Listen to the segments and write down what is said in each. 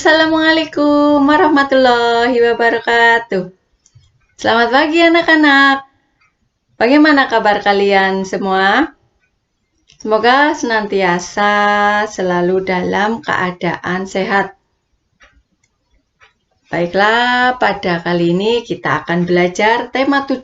Assalamualaikum warahmatullahi wabarakatuh. Selamat pagi anak-anak. Bagaimana kabar kalian semua? Semoga senantiasa selalu dalam keadaan sehat. Baiklah, pada kali ini kita akan belajar tema 7,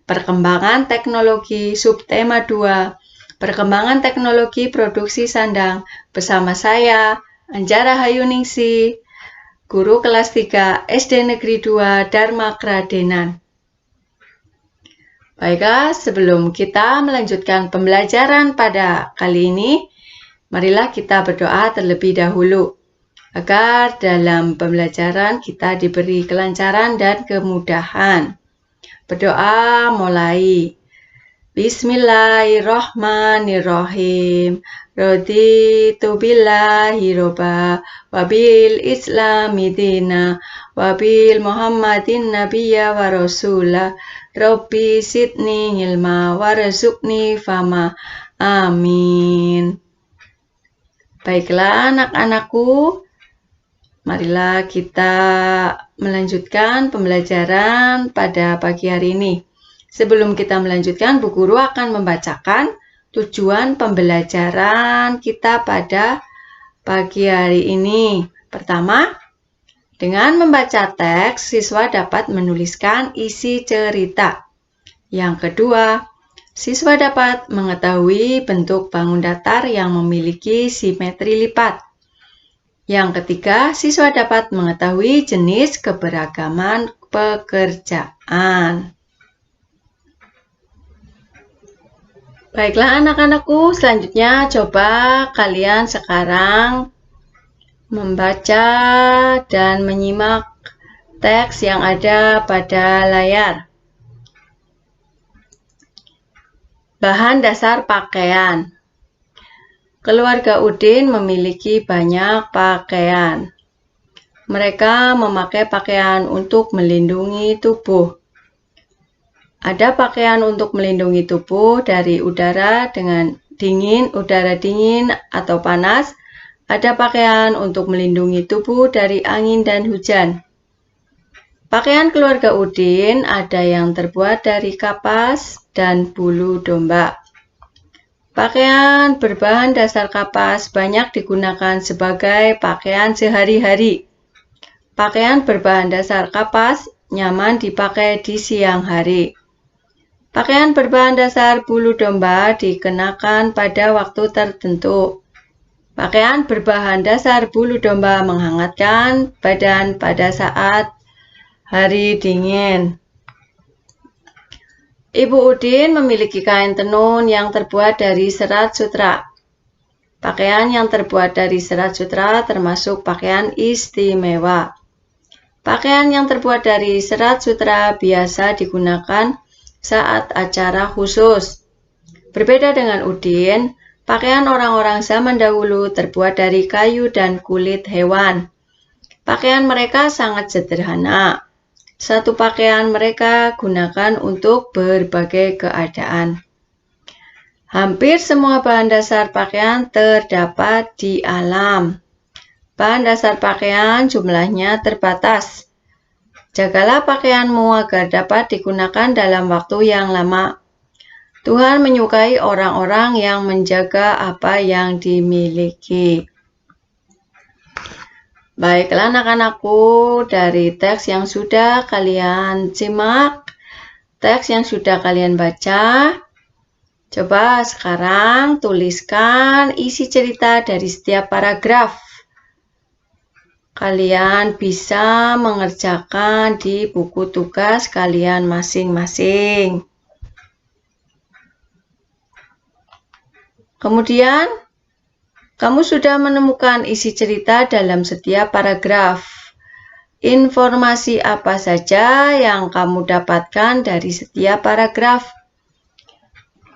perkembangan teknologi, subtema 2, perkembangan teknologi produksi sandang, bersama saya, Anjara Hayuningsi, guru kelas 3 SD Negeri 2 Dharma Kradenan. Baiklah, sebelum kita melanjutkan pembelajaran pada kali ini, marilah kita berdoa terlebih dahulu, agar dalam pembelajaran kita diberi kelancaran dan kemudahan. Berdoa mulai. Bismillahirrohmanirrohim. Raditu billahi robba wabil islami dina wabil muhammadin nabiyya wa rasulah rabbi sidni ilma warzuqni fama. Amin. Baiklah anak-anakku, marilah kita melanjutkan pembelajaran pada pagi hari ini. Sebelum kita melanjutkan, Bu Guru akan membacakan tujuan pembelajaran kita pada pagi hari ini. Pertama, dengan membaca teks, siswa dapat menuliskan isi cerita. Yang kedua, siswa dapat mengetahui bentuk bangun datar yang memiliki simetri lipat. Yang ketiga, siswa dapat mengetahui jenis keberagaman pekerjaan. Baiklah anak-anakku, selanjutnya coba kalian sekarang membaca dan menyimak teks yang ada pada layar. Bahan dasar pakaian. Keluarga Udin memiliki banyak pakaian. Mereka memakai pakaian untuk melindungi tubuh. Ada pakaian untuk melindungi tubuh dari udara dingin atau panas. Ada pakaian untuk melindungi tubuh dari angin dan hujan. Pakaian keluarga Udin ada yang terbuat dari kapas dan bulu domba. Pakaian berbahan dasar kapas banyak digunakan sebagai pakaian sehari-hari. Pakaian berbahan dasar kapas nyaman dipakai di siang hari. Pakaian berbahan dasar bulu domba dikenakan pada waktu tertentu. Pakaian berbahan dasar bulu domba menghangatkan badan pada saat hari dingin. Ibu Udin memiliki kain tenun yang terbuat dari serat sutra. Pakaian yang terbuat dari serat sutra termasuk pakaian istimewa. Pakaian yang terbuat dari serat sutra biasa digunakan saat acara khusus. Berbeda dengan Udin, pakaian orang-orang zaman dahulu terbuat dari kayu dan kulit hewan. Pakaian mereka sangat sederhana. Satu pakaian mereka gunakan untuk berbagai keadaan. Hampir semua bahan dasar pakaian terdapat di alam. Bahan dasar pakaian jumlahnya terbatas. Jagalah pakaianmu agar dapat digunakan dalam waktu yang lama. Tuhan menyukai orang-orang yang menjaga apa yang dimiliki. Baiklah anak-anakku, dari teks yang sudah kalian simak, teks yang sudah kalian baca, coba sekarang tuliskan isi cerita dari setiap paragraf. Kalian bisa mengerjakan di buku tugas kalian masing-masing. Kemudian, kamu sudah menemukan isi cerita dalam setiap paragraf. Informasi apa saja yang kamu dapatkan dari setiap paragraf?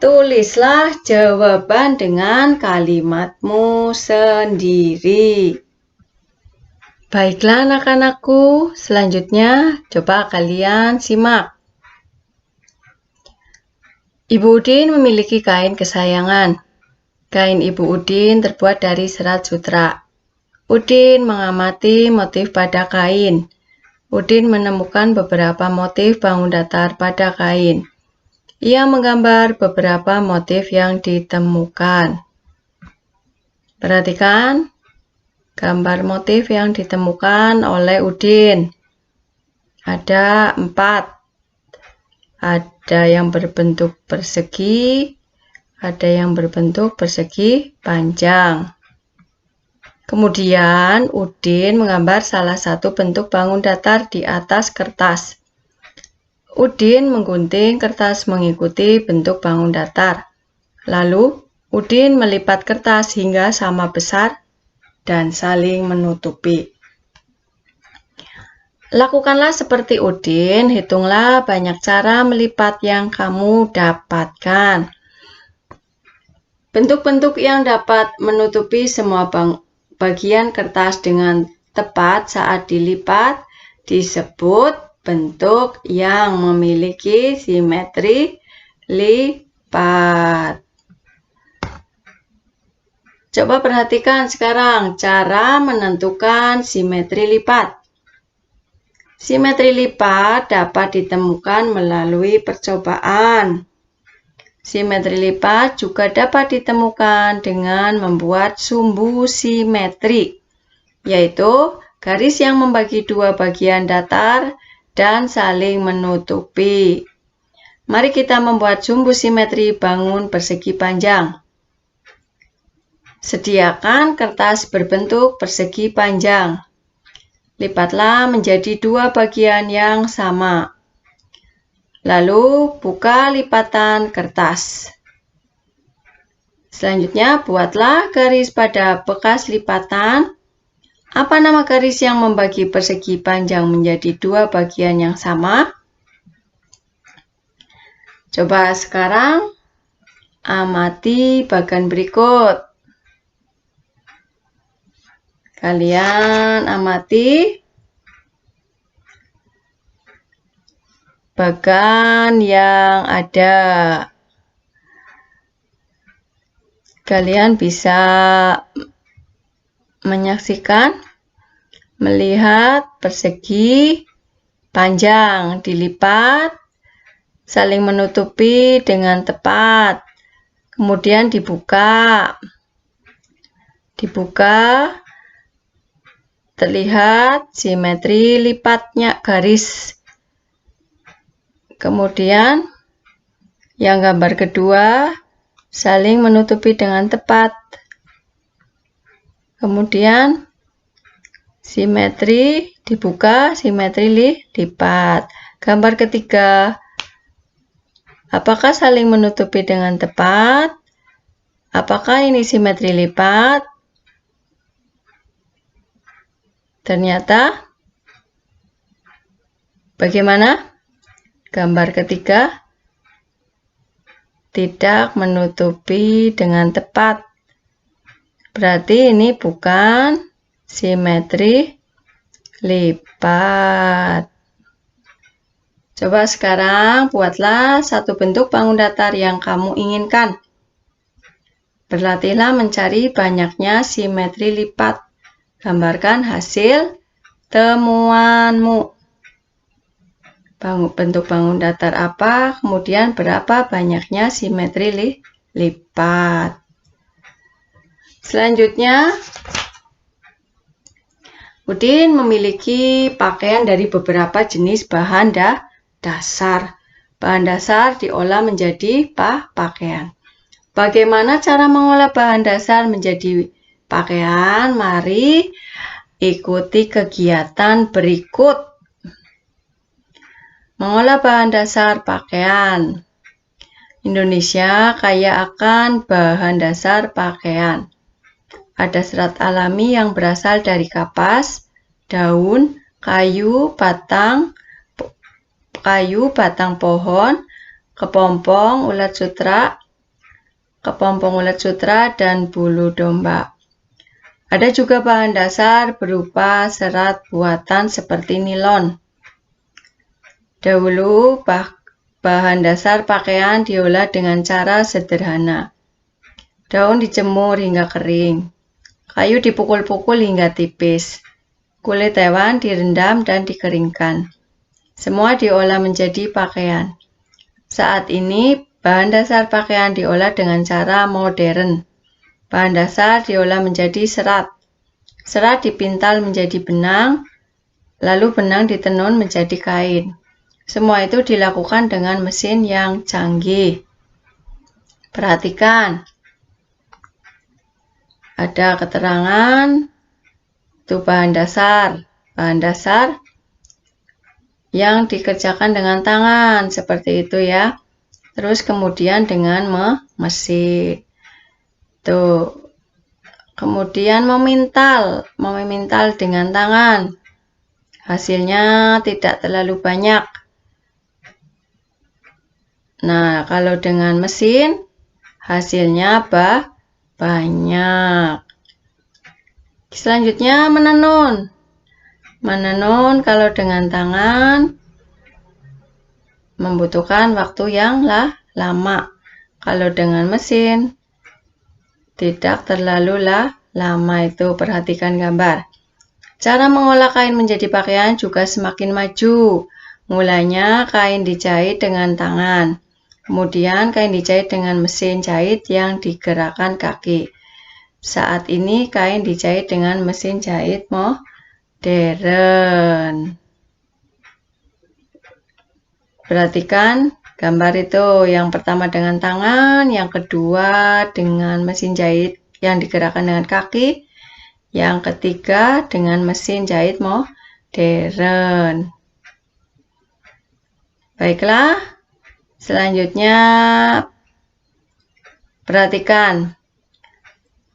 Tulislah jawaban dengan kalimatmu sendiri. Baiklah anak-anakku, selanjutnya coba kalian simak. Ibu Udin memiliki kain kesayangan. Kain Ibu Udin terbuat dari serat sutra. Udin mengamati motif pada kain. Udin menemukan beberapa motif bangun datar pada kain. Ia menggambar beberapa motif yang ditemukan. Perhatikan gambar motif yang ditemukan oleh Udin. Ada 4. Ada yang berbentuk persegi, ada yang berbentuk persegi panjang. Kemudian Udin menggambar salah satu bentuk bangun datar di atas kertas. Udin menggunting kertas mengikuti bentuk bangun datar. Lalu Udin melipat kertas hingga sama besar dan saling menutupi. Lakukanlah seperti Udin, hitunglah banyak cara melipat yang kamu dapatkan. Bentuk-bentuk yang dapat menutupi semua bagian kertas dengan tepat saat dilipat disebut bentuk yang memiliki simetri lipat. Coba perhatikan sekarang cara menentukan simetri lipat. Simetri lipat dapat ditemukan melalui percobaan. Simetri lipat juga dapat ditemukan dengan membuat sumbu simetri, yaitu garis yang membagi dua bagian datar dan saling menutupi. Mari kita membuat sumbu simetri bangun persegi panjang. Sediakan kertas berbentuk persegi panjang. Lipatlah menjadi dua bagian yang sama. Lalu buka lipatan kertas. Selanjutnya buatlah garis pada bekas lipatan. Apa nama garis yang membagi persegi panjang menjadi dua bagian yang sama? Coba sekarang amati bagian berikut. Kalian amati bagan yang ada. Kalian bisa menyaksikan, melihat persegi panjang dilipat, saling menutupi dengan tepat. Kemudian dibuka. Terlihat simetri lipatnya garis. Kemudian yang gambar kedua saling menutupi dengan tepat. Kemudian simetri dibuka, simetri lipat. Gambar ketiga, apakah saling menutupi dengan tepat? Apakah ini simetri lipat? Ternyata bagaimana? Gambar ketiga tidak menutupi dengan tepat. Berarti ini bukan simetri lipat. Coba sekarang buatlah satu bentuk bangun datar yang kamu inginkan. Berlatihlah mencari banyaknya simetri lipat. Gambarkan hasil temuanmu. Bentuk bangun datar apa, kemudian berapa banyaknya simetri lipat. Selanjutnya, Udin memiliki pakaian dari beberapa jenis bahan dasar. Bahan dasar diolah menjadi pakaian. Bagaimana cara mengolah bahan dasar menjadi pakaian? Mari ikuti kegiatan berikut. Mengolah bahan dasar pakaian. Indonesia kaya akan bahan dasar pakaian. Ada serat alami yang berasal dari kapas, daun, kayu, batang pohon, kepompong ulat sutra, dan bulu domba. Ada juga bahan dasar berupa serat buatan seperti nilon. Dahulu, bahan dasar pakaian diolah dengan cara sederhana. Daun dijemur hingga kering, Kayu dipukul-pukul hingga tipis. Kulit hewan direndam dan dikeringkan. Semua diolah menjadi pakaian. Saat ini, bahan dasar pakaian diolah dengan cara modern. Bahan dasar diolah menjadi serat. Serat dipintal menjadi benang, lalu benang ditenun menjadi kain. Semua itu dilakukan dengan mesin yang canggih. Perhatikan. Ada keterangan, itu bahan dasar yang dikerjakan dengan tangan, seperti itu ya. Terus kemudian dengan mesin. Tuh. Kemudian memintal dengan tangan. Hasilnya tidak terlalu banyak. Nah, kalau dengan mesin, hasilnya banyak. Selanjutnya menenun. Menenun kalau dengan tangan membutuhkan waktu yang lama. Kalau dengan mesin tidak terlalu lama. Itu perhatikan gambar. Cara mengolah kain menjadi pakaian juga semakin maju. Mulanya kain dijahit dengan tangan. Kemudian kain dijahit dengan mesin jahit yang digerakkan kaki. Saat ini kain dijahit dengan mesin jahit modern. Perhatikan gambar itu. Yang pertama dengan tangan, yang kedua dengan mesin jahit yang digerakkan dengan kaki, yang ketiga dengan mesin jahit modern. Baiklah, selanjutnya perhatikan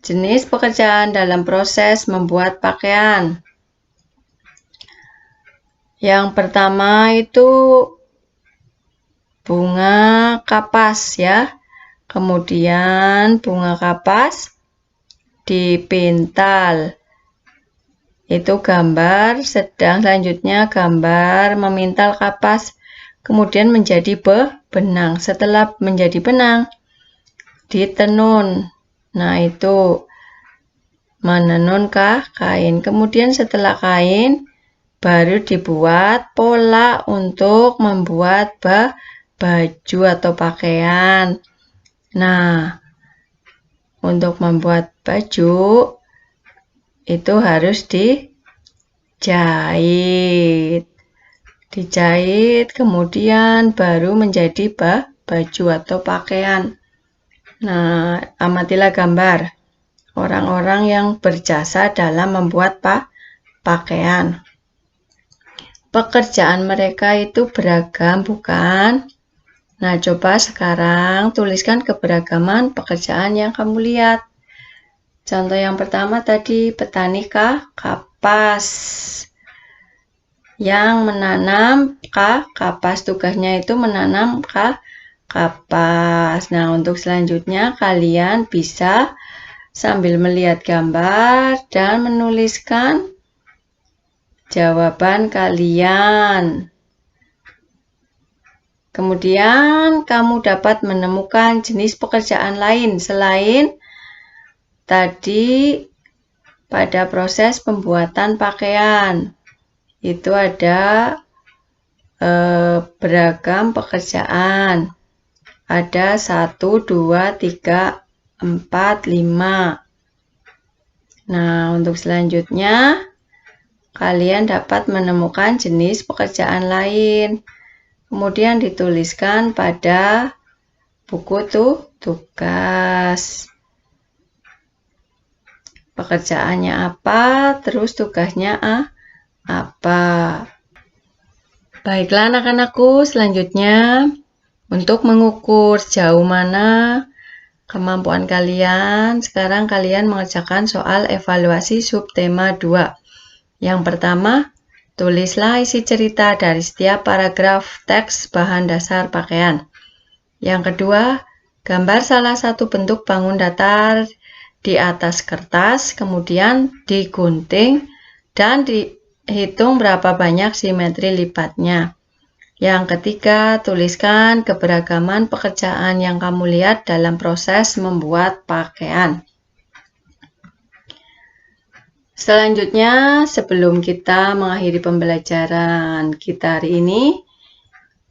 jenis pekerjaan dalam proses membuat pakaian. Yang pertama itu bunga kapas ya. Kemudian bunga kapas dipintal. Itu gambar, selanjutnya gambar memintal kapas kemudian menjadi benang. Setelah menjadi benang ditenun. Nah, itu menenun kain. Kemudian setelah kain baru dibuat pola untuk membuat baju atau pakaian. Nah, untuk membuat baju itu harus dijahit. Kemudian baru menjadi baju atau pakaian. Nah, amatilah gambar orang-orang yang berjasa dalam membuat pakaian. Pekerjaan mereka itu beragam, bukan? Nah, coba sekarang tuliskan keberagaman pekerjaan yang kamu lihat. Contoh yang pertama tadi, petani kapas. Yang menanam kapas, tugasnya itu menanam kapas. Nah, untuk selanjutnya kalian bisa sambil melihat gambar dan menuliskan jawaban kalian. Kemudian kamu dapat menemukan jenis pekerjaan lain selain tadi pada proses pembuatan pakaian. Itu ada beragam pekerjaan. Ada 1, 2, 3, 4, 5. Nah, untuk selanjutnya kalian dapat menemukan jenis pekerjaan lain. Kemudian dituliskan pada buku tugas. Pekerjaannya apa, terus tugasnya apa. Baiklah anak-anakku, selanjutnya untuk mengukur sejauh mana kemampuan kalian, sekarang kalian mengerjakan soal evaluasi subtema 2. Yang pertama, tulislah isi cerita dari setiap paragraf teks bahan dasar pakaian. Yang kedua, gambar salah satu bentuk bangun datar di atas kertas, kemudian digunting dan dihitung berapa banyak simetri lipatnya. Yang ketiga, tuliskan keberagaman pekerjaan yang kamu lihat dalam proses membuat pakaian. Selanjutnya, sebelum kita mengakhiri pembelajaran kita hari ini,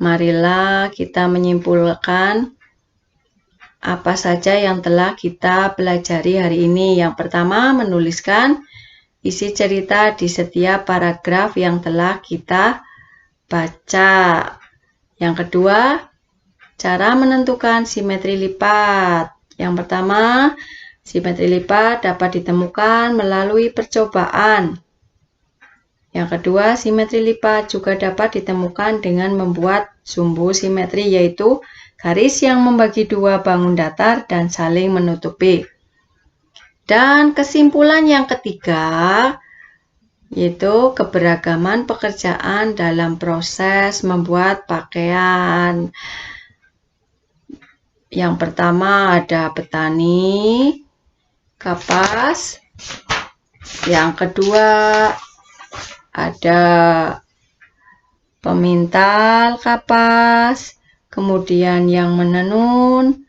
marilah kita menyimpulkan apa saja yang telah kita pelajari hari ini. Yang pertama, menuliskan isi cerita di setiap paragraf yang telah kita baca. Yang kedua, cara menentukan simetri lipat. Yang pertama, simetri lipat dapat ditemukan melalui percobaan. Yang kedua, simetri lipat juga dapat ditemukan dengan membuat sumbu simetri, yaitu garis yang membagi dua bangun datar dan saling menutupi. Dan kesimpulan yang ketiga, yaitu keberagaman pekerjaan dalam proses membuat pakaian. Yang pertama ada petani, kapas. Yang kedua ada pemintal kapas, kemudian yang menenun,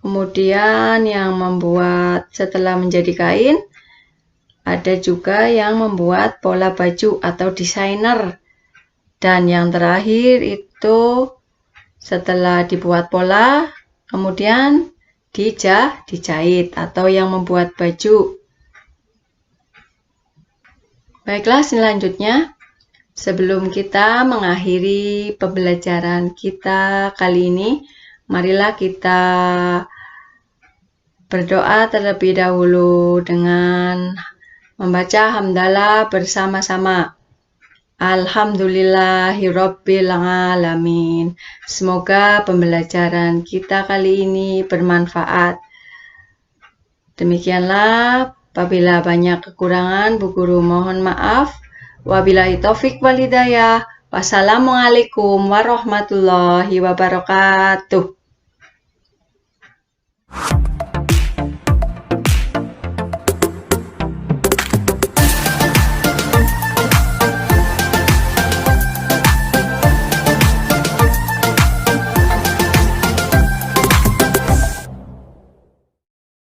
kemudian yang membuat setelah menjadi kain, ada juga yang membuat pola baju atau desainer. Dan yang terakhir itu setelah dibuat pola, kemudian dijahit atau yang membuat baju. Baiklah, selanjutnya sebelum kita mengakhiri pembelajaran kita kali ini, marilah kita berdoa terlebih dahulu dengan membaca hamdalah bersama-sama. Alhamdulillahirabbil alamin. Semoga pembelajaran kita kali ini bermanfaat. Demikianlah, apabila banyak kekurangan, Bu Guru mohon maaf. Wabillahi taufik wal hidayah. Wassalamualaikum warahmatullahi wabarakatuh.